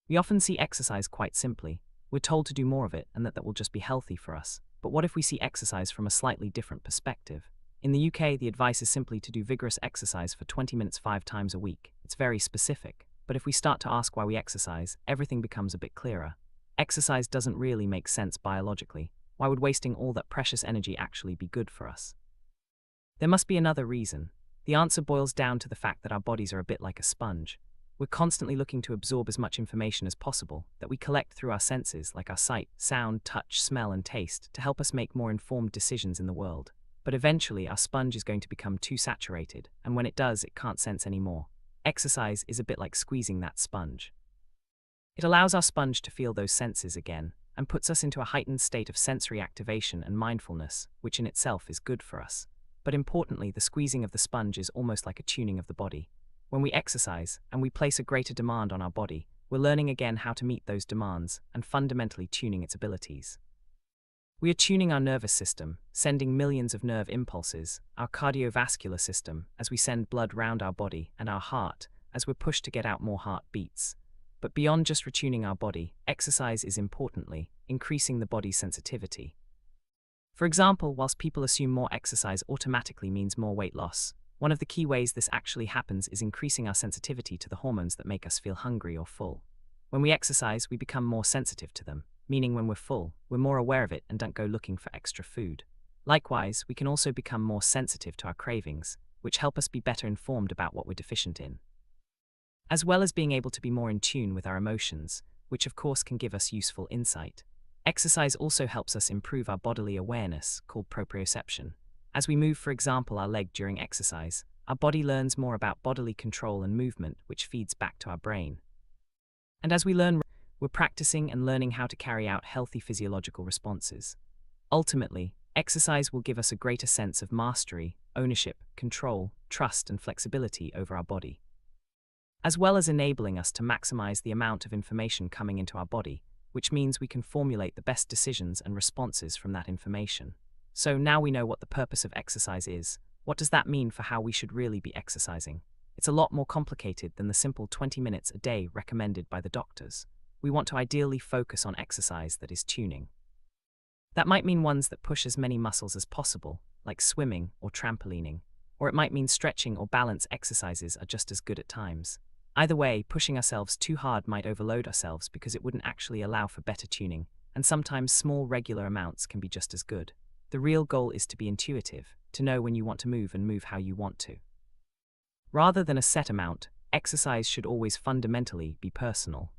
We often see exercise quite simply. We're told to do more of it and that will just be healthy for us. But what if we see exercise from a slightly different perspective? In the UK, the advice is simply to do vigorous exercise for 20 minutes 5 times a week. It's very specific. But if we start to ask why we exercise, everything becomes a bit clearer. Exercise doesn't really make sense biologically. Why would wasting all that precious energy actually be good for us? There must be another reason. The answer boils down to the fact that our bodies are a bit like a sponge. We're constantly looking to absorb as much information as possible that we collect through our senses, like our sight, sound, touch, smell, and taste, to help us make more informed decisions in the world. But eventually, our sponge is going to become too saturated, and when it does, it can't sense anymore. Exercise is a bit like squeezing that sponge. It allows our sponge to feel those senses again, and puts us into a heightened state of sensory activation and mindfulness, which in itself is good for us. But importantly, the squeezing of the sponge is almost like a tuning of the body. When we exercise, and we place a greater demand on our body, we're learning again how to meet those demands, and fundamentally tuning its abilities. We are tuning our nervous system, sending millions of nerve impulses, our cardiovascular system, as we send blood round our body, and our heart, as we're pushed to get out more heartbeats. But beyond just retuning our body, exercise is importantly increasing the body's sensitivity. For example, whilst people assume more exercise automatically means more weight loss, one of the key ways this actually happens is increasing our sensitivity to the hormones that make us feel hungry or full. When we exercise, we become more sensitive to them, meaning when we're full, we're more aware of it and don't go looking for extra food. Likewise, we can also become more sensitive to our cravings, which help us be better informed about what we're deficient in. As well as being able to be more in tune with our emotions, which of course can give us useful insight. Exercise also helps us improve our bodily awareness, called proprioception. As we move, for example, our leg during exercise, our body learns more about bodily control and movement, which feeds back to our brain. And as we learn, we're practicing and learning how to carry out healthy physiological responses. Ultimately, exercise will give us a greater sense of mastery, ownership, control, trust, and flexibility over our body, as well as enabling us to maximize the amount of information coming into our body, which means we can formulate the best decisions and responses from that information. So now we know what the purpose of exercise is. What does that mean for how we should really be exercising? It's a lot more complicated than the simple 20 minutes a day recommended by the doctors. We want to ideally focus on exercise that is tuning. That might mean ones that push as many muscles as possible, like swimming or trampolining, or it might mean stretching or balance exercises are just as good at times. Either way, pushing ourselves too hard might overload ourselves because it wouldn't actually allow for better tuning, and sometimes small regular amounts can be just as good. The real goal is to be intuitive, to know when you want to move and move how you want to. Rather than a set amount, exercise should always fundamentally be personal.